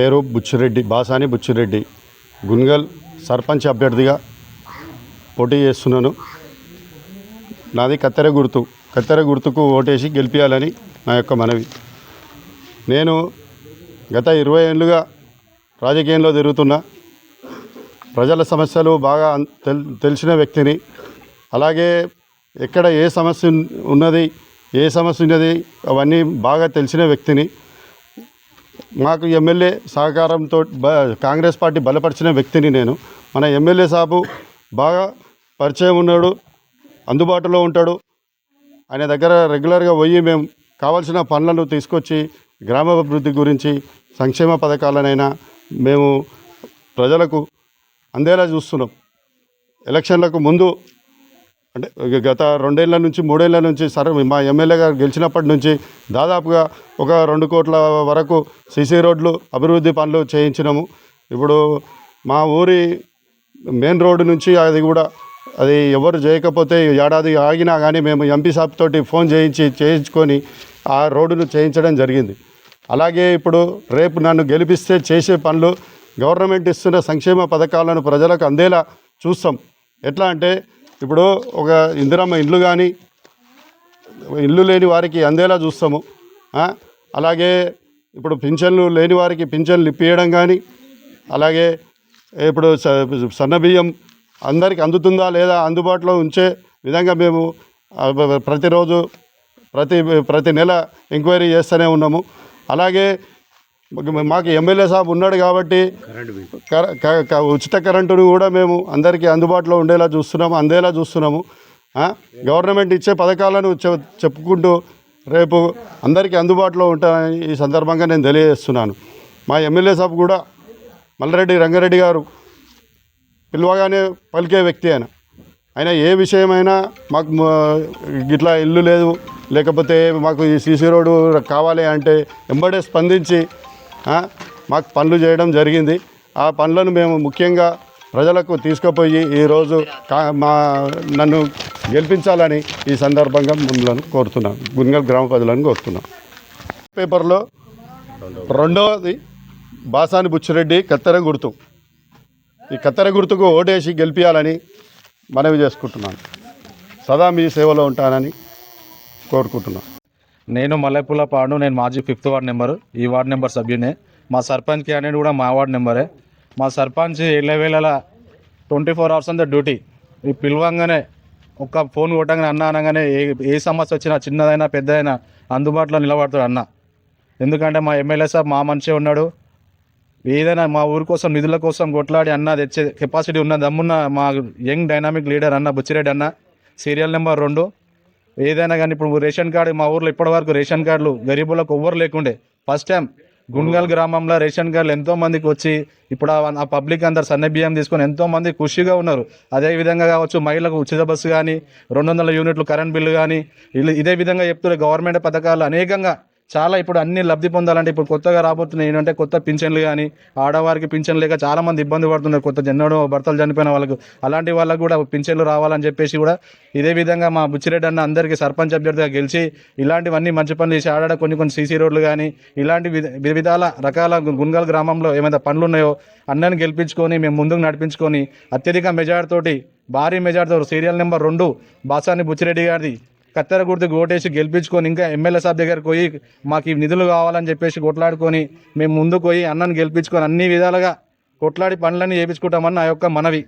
పేరు బుచ్చిరెడ్డి, బాసాని బుచ్చిరెడ్డి. గున్గల్ సర్పంచ్ అభ్యర్థిగా పోటీ చేస్తున్నాను. నాది కత్తెర గుర్తుకు ఓటేసి గెలిపించాలని నా యొక్క మనవి. నేను గత 20 ఏళ్ళుగా రాజకీయంలో తిరుగుతున్నా. ప్రజల సమస్యలు బాగా తెలిసిన వ్యక్తిని. అలాగే ఎక్కడ ఏ సమస్య ఉన్నది అవన్నీ బాగా తెలిసిన వ్యక్తిని. మాకు ఎమ్మెల్యే సహకారంతో కాంగ్రెస్ పార్టీ బలపరిచిన వ్యక్తిని నేను. మన ఎమ్మెల్యే సాబు బాగా పరిచయం ఉన్నాడు, అందుబాటులో ఉంటాడు. ఆయన దగ్గర రెగ్యులర్గా పోయి మేము కావాల్సిన పనులను తీసుకొచ్చి గ్రామాభివృద్ధి గురించి సంక్షేమ పథకాలనైనా మేము ప్రజలకు అందేలా చూస్తున్నాం. ఎలక్షన్లకు ముందు అంటే గత 2 ఏళ్ళ నుంచి 3 ఏళ్ళ నుంచి మా ఎమ్మెల్యే గారు గెలిచినప్పటి నుంచి దాదాపుగా ఒక 2 కోట్ల వరకు సీసీ రోడ్లు అభివృద్ధి పనులు చేయించినాము. ఇప్పుడు మా ఊరి మెయిన్ రోడ్డు నుంచి అది ఎవరు చేయకపోతే ఏడాది ఆగినా కానీ మేము ఎంపీ సాబ్ తోటి ఫోన్ చేయించుకొని ఆ రోడ్డును చేయించడం జరిగింది. అలాగే ఇప్పుడు రేపు నన్ను గెలిపిస్తే చేసే పనులు గవర్నమెంట్ ఇస్తున్న సంక్షేమ పథకాలను ప్రజలకు అందేలా చూస్తాం. ఎట్లా అంటే ఇప్పుడు ఒక ఇందిరమ్మ ఇల్లు కానీ ఇల్లు లేని వారికి అందేలా చూస్తాము. అలాగే ఇప్పుడు పింఛన్లు లేని వారికి పింఛన్లు ఇప్పియడం కానీ, అలాగే ఇప్పుడు సన్నబియ్యం అందరికి అందుతుందా లేదా అందుబాటులో ఉంచే విధంగా మేము ప్రతిరోజు ప్రతి నెల ఎంక్వైరీ చేస్తూనే ఉన్నాము. అలాగే మాకు ఎమ్మెల్యే సాబ్ ఉన్నాడు కాబట్టి ఉచిత కరెంటును కూడా మేము అందరికీ అందుబాటులో అందేలా చూస్తున్నాము. గవర్నమెంట్ ఇచ్చే పథకాలను చెప్పుకుంటూ రేపు అందరికీ అందుబాటులో ఉంటానని ఈ సందర్భంగా నేను తెలియజేస్తున్నాను. మా ఎమ్మెల్యే సాబ్ కూడా మల్లారెడ్డి రంగారెడ్డి గారు పిలవగానే పలికే వ్యక్తి. ఆయన ఏ విషయమైనా మాకు ఇట్లా ఇల్లు లేదు, లేకపోతే మాకు ఈ సీసీ రోడ్డు కావాలి అంటే వెంబడే స్పందించి మాకు పనులు చేయడం జరిగింది. ఆ పనులను మేము ముఖ్యంగా ప్రజలకు తీసుకుపోయి ఈరోజు నన్ను గెలిపించాలని ఈ సందర్భంగా మిమ్మల్ని కోరుతున్నాను, గున్గల్ గ్రామ ప్రజలను కోరుతున్నాను. పేపర్లో రెండవది బాసాని బుచ్చిరెడ్డి కత్తెర గుర్తు. ఈ కత్తెర గుర్తుకు ఓటేసి గెలిపించాలని మనవి చేసుకుంటున్నాను. సదా మీ సేవలో ఉంటానని కోరుకుంటున్నాను. నేను మల్లెపూలపాడు. నేను మాజీ 5th వార్డ్ నెంబరు, ఈ వార్డ్ నెంబర్ సభ్యునే. మా సర్పంచ్ క్యాండిడేట్ కూడా మా వార్డ్ నెంబరే. మా sarpanch 24 hours on the duty. ఈ పిలవంగానే ఒక్క ఫోన్ కొట్టగానే అన్న అనగానే ఏ సమస్య వచ్చినా చిన్నదైనా పెద్దదైనా అందుబాటులో నిలబడతాడు అన్న. ఎందుకంటే మా ఎమ్మెల్యే సాబ్ మా మనిషే ఉన్నాడు. ఏదైనా మా ఊరి కోసం నిధుల కోసం కొట్లాడి అన్న తెచ్చే కెపాసిటీ ఉన్న దమ్మున్న మా యంగ్ డైనామిక్ లీడర్ అన్న బుచ్చిరెడ్డి అన్న. Serial number 2. ఏదైనా కానీ ఇప్పుడు రేషన్ కార్డు మా ఊర్లో ఇప్పటివరకు రేషన్ కార్డులు గరీబులకు ఎవ్వరు లేకుండే. ఫస్ట్ టైం గున్గల్ గ్రామంలో రేషన్ కార్డులు ఎంతోమందికి వచ్చి ఇప్పుడు ఆ పబ్లిక్ అందరు సన్నబియ్యం తీసుకొని ఎంతోమంది ఖుషిగా ఉన్నారు. అదేవిధంగా కావచ్చు మహిళలకు ఉచిత బస్సు కానీ 200 యూనిట్లు కరెంట్ బిల్లు కానీ ఇదే విధంగా చెప్తున్నారు. గవర్నమెంట్ పథకాలు అనేకంగా చాలా ఇప్పుడు అన్ని లబ్ధి పొందాలంటే ఇప్పుడు కొత్తగా రాబోతున్నాయి ఏంటంటే కొత్త పింఛన్లు కానీ ఆడవారికి పింఛన్ లేక చాలామంది ఇబ్బంది పడుతున్నారు. భర్తలు చనిపోయిన వాళ్ళకు అలాంటి వాళ్ళకు కూడా పింఛన్లు రావాలని చెప్పేసి కూడా ఇదే విధంగా మా బుచ్చిరెడ్డి అన్న అందరికీ సర్పంచ్ అభ్యర్థిగా గెలిచి ఇలాంటివన్నీ మంచి పనులు చేసి కొన్ని సీసీ రోడ్లు కానీ ఇలాంటి వివిధాల రకాల గున్గల్ గ్రామంలో ఏమైనా పనులు ఉన్నాయో అన్నని గెలిపించుకొని మేము ముందుకు నడిపించుకొని అత్యధిక మెజార్టీతోటి భారీ మెజార్టీతో సీరియల్ నెంబర్ 2 బాసాని బుచ్చిరెడ్డి గారిది కత్తెర గుర్తుకు ఓటేసి గెలిపించుకొని ఇంకా ఎమ్మెల్యే సాబ్ దగ్గరకు పోయి మాకు ఈ నిధులు కావాలని చెప్పేసి కొట్లాడుకొని మేము ముందుకు పోయి అన్నను గెలిపించుకొని అన్ని విధాలుగా కొట్లాడి పనులన్నీ చేయించుకుంటామని నా యొక్క మనవి.